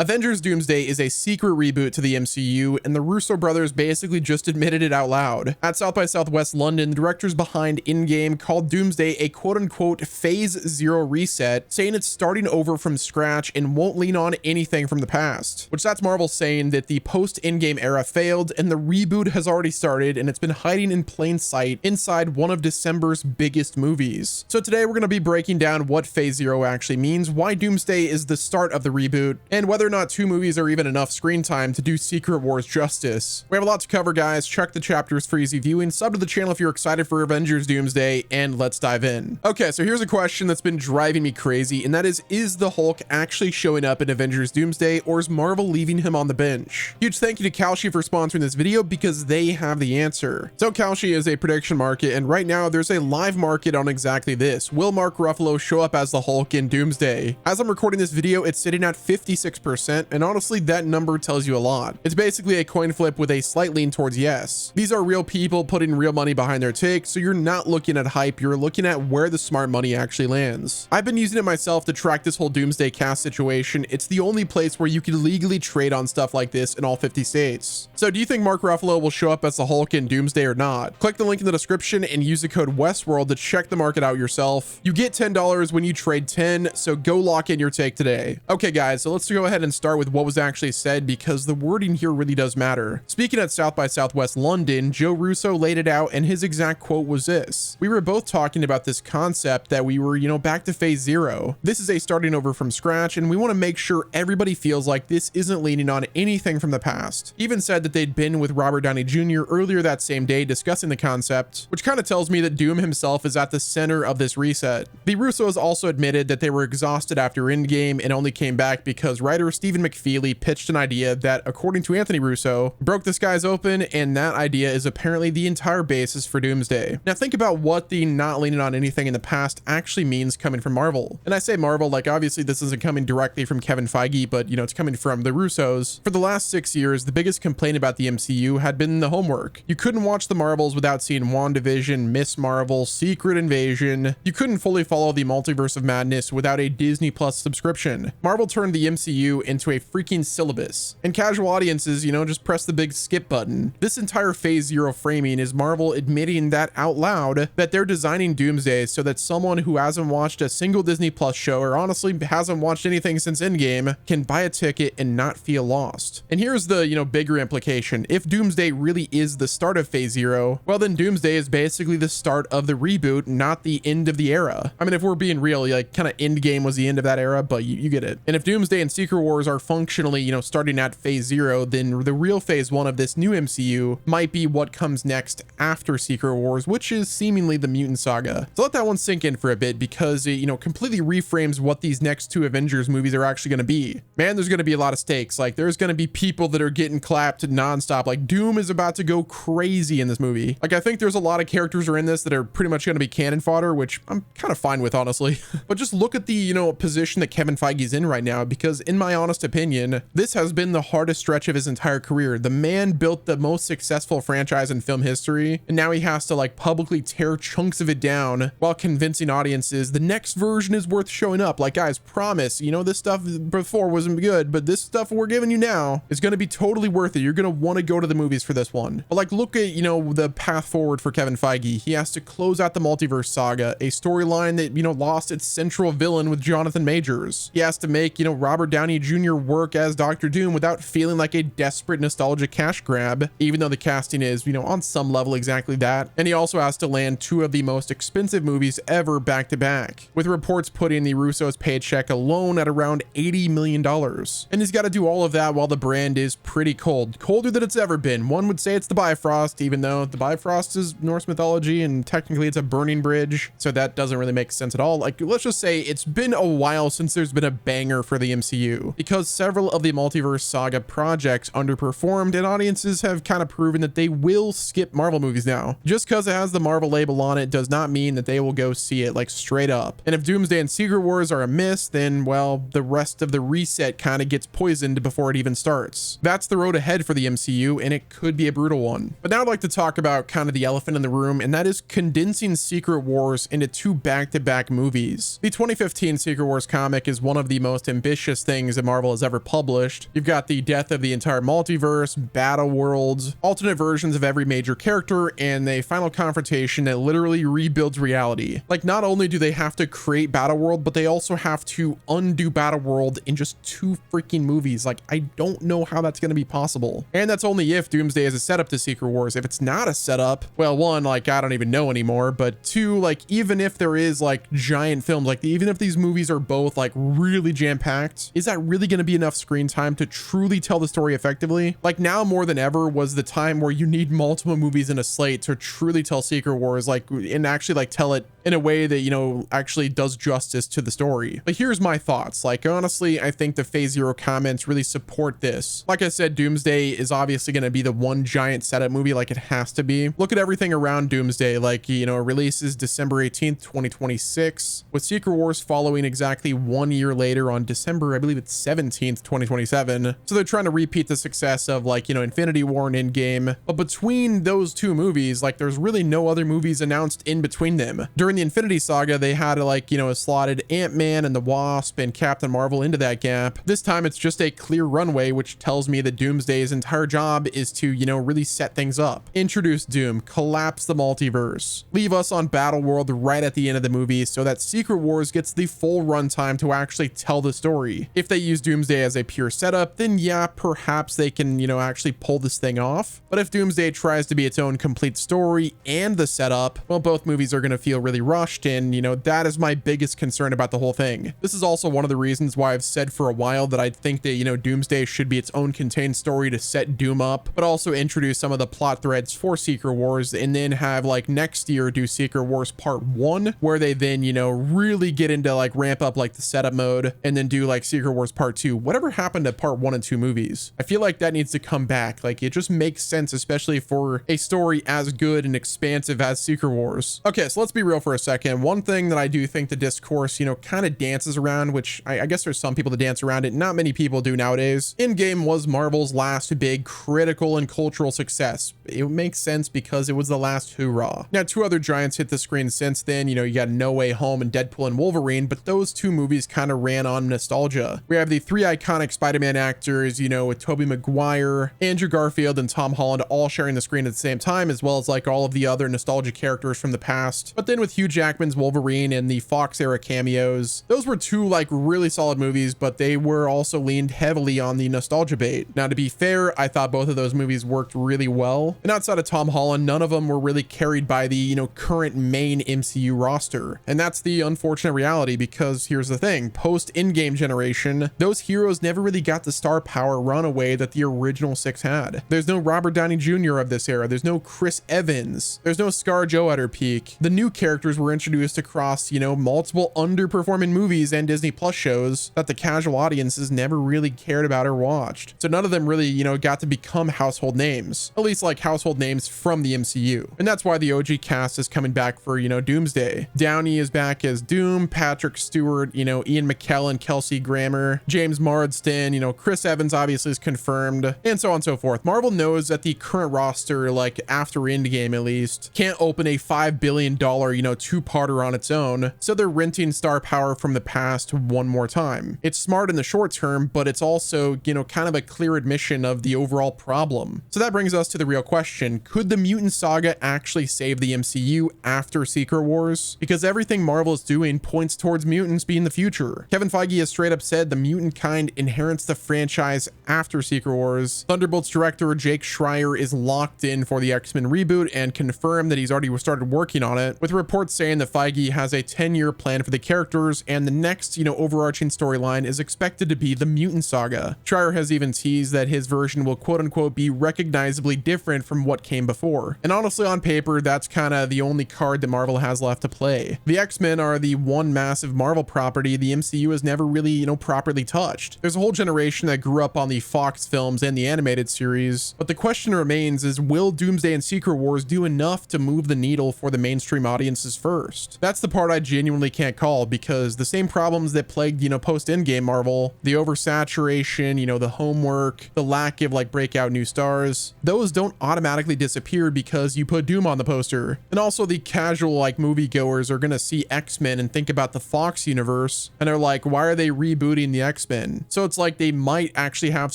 Avengers Doomsday is a secret reboot to the MCU, and the Russo brothers basically just admitted it out loud. At South by Southwest London, the directors behind Endgame called Doomsday a quote-unquote Phase Zero reset, saying it's starting over from scratch and won't lean on anything from the past. Which that's Marvel saying that the post-Endgame era failed, and the reboot has already started, and it's been hiding in plain sight inside one of December's biggest movies. So today we're going to be breaking down what Phase Zero actually means, why Doomsday is the start of the reboot, and whether or not 2 movies are even enough screen time to do Secret Wars justice. We have a lot to cover, guys. Check the chapters for easy viewing, sub to the channel if you're excited for Avengers Doomsday, and let's dive in. Okay, so here's a question that's been driving me crazy, and that is the Hulk actually showing up in Avengers Doomsday, or is Marvel leaving him on the bench? Huge thank you to Kalshi for sponsoring this video because they have the answer. So Kalshi is a prediction market, and right now there's a live market on exactly this. Will Mark Ruffalo show up as the Hulk in Doomsday? As I'm recording this video, it's sitting at 56%, and honestly, that number tells you a lot. It's basically a coin flip with a slight lean towards yes. These are real people putting real money behind their take, so you're not looking at hype, you're looking at where the smart money actually lands. I've been using it myself to track this whole Doomsday cast situation. It's the only place where you can legally trade on stuff like this in all 50 states. So do you think Mark Ruffalo will show up as the Hulk in Doomsday or not? Click the link in the description and use the code Westworld to check the market out yourself. You get $10 when you trade 10, so go lock in your take today. Okay guys, so let's go ahead and start with what was actually said, because the wording here really does matter. Speaking at South by Southwest London, Joe Russo laid it out, and his exact quote was this: "We were both talking about this concept that we were, back to Phase Zero. This is a starting over from scratch, and we want to make sure everybody feels like this isn't leaning on anything from the past." He even said that they'd been with Robert Downey Jr. earlier that same day discussing the concept, which kind of tells me that Doom himself is at the center of this reset. The Russos also admitted that they were exhausted after Endgame and only came back because writer Stephen McFeely pitched an idea that, according to Anthony Russo, broke the skies open, and that idea is apparently the entire basis for Doomsday. Now think about what the not leaning on anything in the past actually means coming from Marvel. And I say Marvel, like obviously this isn't coming directly from Kevin Feige, but it's coming from the Russos. For the last 6 years, the biggest complaint about the MCU had been the homework. You couldn't watch the Marvels without seeing WandaVision, Miss Marvel, Secret Invasion. You couldn't fully follow the Multiverse of Madness without a Disney Plus subscription. Marvel turned the MCU into a freaking syllabus, and casual audiences, just press the big skip button. This entire Phase Zero framing is Marvel admitting that out loud, that they're designing Doomsday so that someone who hasn't watched a single Disney Plus show, or honestly hasn't watched anything since Endgame, can buy a ticket and not feel lost. And here's the, bigger implication. If Doomsday really is the start of Phase Zero, well then Doomsday is basically the start of the reboot, not the end of the era. I mean, if we're being real, kind of Endgame was the end of that era, but you get it. And if Doomsday and Secret Wars are functionally, starting at Phase Zero, then the real Phase 1 of this new MCU might be what comes next after Secret Wars, which is seemingly the Mutant Saga. So let that one sink in for a bit, because it, completely reframes what these next 2 Avengers movies are actually going to be. Man, there's going to be a lot of stakes. Like, there's going to be people that are getting clapped nonstop. Like, Doom is about to go crazy in this movie. Like, I think there's a lot of characters are in this that are pretty much going to be cannon fodder, which I'm kind of fine with, honestly. But just look at the, position that Kevin Feige's in right now, because in my honest opinion, this has been the hardest stretch of his entire career. The man built the most successful franchise in film history, and now he has to publicly tear chunks of it down while convincing audiences the next version is worth showing up. Like, guys, promise, this stuff before wasn't good, but this stuff we're giving you now is going to be totally worth it. You're going to want to go to the movies for this one. But look at, the path forward for Kevin Feige. He has to close out the multiverse saga, a storyline that, lost its central villain with Jonathan Majors. He has to make, Robert Downey Jr. work as Dr. Doom without feeling like a desperate nostalgia cash grab, even though the casting is, on some level exactly that. And he also has to land 2 of the most expensive movies ever back to back, with reports putting the Russos' paycheck alone at around $80 million. And he's got to do all of that while the brand is pretty cold, colder than it's ever been. One would say it's the Bifrost, even though the Bifrost is Norse mythology and technically it's a burning bridge, so that doesn't really make sense at all. Let's just say it's been a while since there's been a banger for the MCU, because several of the multiverse saga projects underperformed, and audiences have kind of proven that they will skip Marvel movies now. Just because it has the Marvel label on it does not mean that they will go see it, straight up. And if Doomsday and Secret Wars are a miss, then well, the rest of the reset kind of gets poisoned before it even starts. That's the road ahead for the MCU, and it could be a brutal one. But now I'd like to talk about kind of the elephant in the room, and that is condensing Secret Wars into 2 back-to-back movies. The 2015 Secret Wars comic is one of the most ambitious things that Marvel has ever published. You've got the death of the entire multiverse, battle worlds, alternate versions of every major character, and a final confrontation that literally rebuilds reality. Like, not only do they have to create battle world, but they also have to undo battle world in just 2 freaking movies. Like, I don't know how that's going to be possible. And that's only if Doomsday is a setup to Secret Wars. If it's not a setup, well, 1, like, I don't even know anymore, but 2, like, even if there is like giant films, like even if these movies are both like really jam-packed, is that really going to be enough screen time to truly tell the story effectively? Like, now more than ever was the time where you need multiple movies in a slate to truly tell Secret Wars, like, and actually like tell it in a way that, you know, actually does justice to the story. But here's my thoughts. Like, honestly, I think the Phase Zero comments really support this. Like I said, Doomsday is obviously going to be the one giant setup movie, like it has to be. Look at everything around Doomsday. Like, you know, it releases December 18th, 2026, with Secret Wars following exactly 1 year later on December, I believe it's 17th, 2027. So they're trying to repeat the success of, like, you know, Infinity War and Endgame. But between those 2 movies, like, there's really no other movies announced in between them. During the Infinity Saga, they had, like, you know, slotted Ant-Man and the Wasp and Captain Marvel into that gap. This time it's just a clear runway, which tells me that Doomsday's entire job is to, you know, really set things up, introduce Doom, collapse the multiverse, leave us on Battle World right at the end of the movie so that Secret Wars gets the full runtime to actually tell the story. If they use Doomsday as a pure setup, then yeah, perhaps they can, you know, actually pull this thing off. But if Doomsday tries to be its own complete story and the setup, well, both movies are going to feel really rushed, and, you know, that is my biggest concern about the whole thing. This is also one of the reasons why I've said for a while that I think that, you know, Doomsday should be its own contained story to set Doom up, but also introduce some of the plot threads for Secret Wars, and then have, like, next year do Secret Wars Part 1, where they then, you know, really get into, like, ramp up, like, the setup mode, and then do, like, Secret Wars Part 2. Whatever happened to Part 1 and 2 movies? I feel like that needs to come back. Like, it just makes sense, especially for a story as good and expansive as Secret Wars. Okay, so let's be real for a second. One thing that I do think the discourse, you know, kind of dances around, which I guess there's some people that dance around it, not many people do nowadays. Endgame was Marvel's last big critical and cultural success. It makes sense because it was the last hoorah. Now, 2 other giants hit the screen since then. You know, you got No Way Home and Deadpool and Wolverine, but those 2 movies kind of ran on nostalgia. We have the 3 iconic Spider-Man actors, you know, with Tobey Maguire, Andrew Garfield, and Tom Holland all sharing the screen at the same time, as well as like all of the other nostalgia characters from the past. But then with Hugh Jackman's Wolverine and the Fox era cameos, those were 2 like really solid movies, but they were also leaned heavily on the nostalgia bait. Now, to be fair, I thought both of those movies worked really well, and outside of Tom Holland, none of them were really carried by the, you know, current main MCU roster. And that's the unfortunate reality, because here's the thing, post Endgame generation, those heroes never really got the star power runaway that the original 6 had. There's no Robert Downey Jr. of this era. There's no Chris Evans. There's no ScarJo at her peak. The new characters were introduced across, you know, multiple underperforming movies and Disney Plus shows that the casual audiences never really cared about or watched. So none of them really, you know, got to become household names, at least like household names from the MCU. And that's why the OG cast is coming back for, you know, Doomsday. Downey is back as Doom, Patrick Stewart, you know, Ian McKellen, Kelsey Grammer, James Marsden, you know, Chris Evans obviously is confirmed, and so on and so forth. Marvel knows that the current roster, like after Endgame at least, can't open a $5 billion, you know, 2-parter on its own, so they're renting star power from the past one more time. It's smart in the short term, but it's also, you know, kind of a clear admission of the overall problem. So that brings us to the real question. Could the Mutant Saga actually save the MCU after Secret Wars? Because everything Marvel is doing points towards mutants being the future. Kevin Feige has straight up said the mutant kind inherits the franchise after Secret Wars. Thunderbolts director Jake Schreier is locked in for the X-Men reboot and confirmed that he's already started working on it, with reports saying that Feige has a 10-year plan for the characters, and the next, you know, overarching storyline is expected to be the Mutant Saga. Schreier has even teased that his version will quote-unquote be recognizably different from what came before. And honestly, on paper, that's kind of the only card that Marvel has left to play. The X-Men are the one massive Marvel property the MCU has never really, you know, properly touched. There's a whole generation that grew up on the Fox films and the animated series, but the question remains is, will Doomsday and Secret Wars do enough to move the needle for the mainstream audiences first? That's the part I genuinely can't call, because the same problems that plagued, you know, post-Endgame Marvel, the oversaturation, you know, the homework, the lack of like breakout new stars, those don't automatically disappear because you put Doom on the poster. And also the casual like moviegoers are gonna see X-Men and think about the Fox universe, and they're like, why are they rebooting the X-Men X-Men. So it's like they might actually have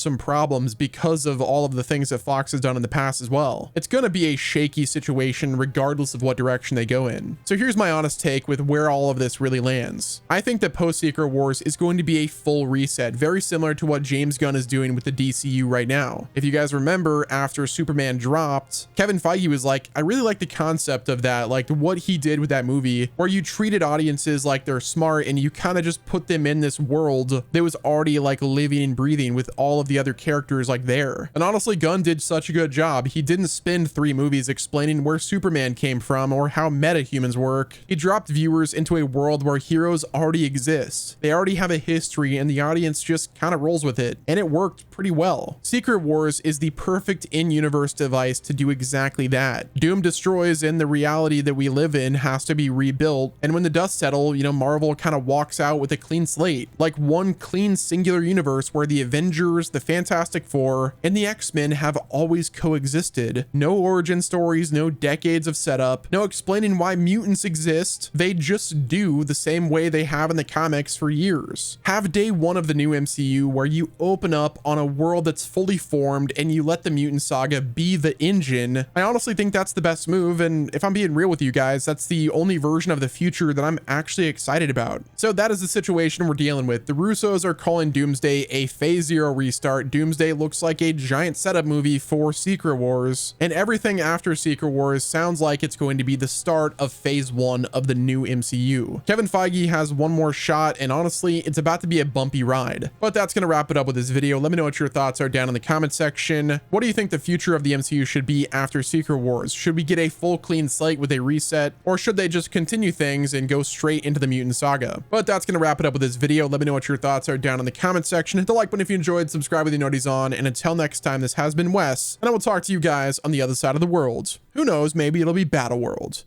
some problems because of all of the things that Fox has done in the past as well. It's going to be a shaky situation regardless of what direction they go in. So here's my honest take with where all of this really lands. I think that post-Secret Wars is going to be a full reset, very similar to what James Gunn is doing with the DCU right now. If you guys remember, after Superman dropped, Kevin Feige was like, I really like the concept of that, like what he did with that movie, where you treated audiences like they're smart and you kind of just put them in this world that was already like living and breathing with all of the other characters like there. And honestly, Gunn did such a good job. He didn't spend 3 movies explaining where Superman came from or how metahumans work. He dropped viewers into a world where heroes already exist. They already have a history and the audience just kind of rolls with it. And it worked pretty well. Secret Wars is the perfect in-universe device to do exactly that. Doom destroys and the reality that we live in has to be rebuilt. And when the dust settle, you know, Marvel kind of walks out with a clean slate, like one clean singular universe where the Avengers, the Fantastic Four, and the X-Men have always coexisted. No origin stories, no decades of setup, no explaining why mutants exist. They just do the same way they have in the comics for years. Have day 1 of the new MCU where you open up on a world that's fully formed and you let the Mutant Saga be the engine. I honestly think that's the best move, and if I'm being real with you guys, that's the only version of the future that I'm actually excited about. So that is the situation we're dealing with. The Russos are calling Doomsday a Phase 0 restart. Doomsday looks like a giant setup movie for Secret Wars, and everything after Secret Wars sounds like it's going to be the start of Phase 1 of the new MCU. Kevin Feige has one more shot, and honestly, it's about to be a bumpy ride. But that's going to wrap it up with this video. Let me know what your thoughts are down in the comment section. What do you think the future of the MCU should be after Secret Wars? Should we get a full clean slate with a reset, or should they just continue things and go straight into the Mutant Saga? But that's going to wrap it up with this video. Let me know what your thoughts are down in the comment section. Hit the like button if you enjoyed, subscribe with the notifications on, and until next time, this has been Wes, and I will talk to you guys on the other side of the world. Who knows, maybe it'll be Battle World.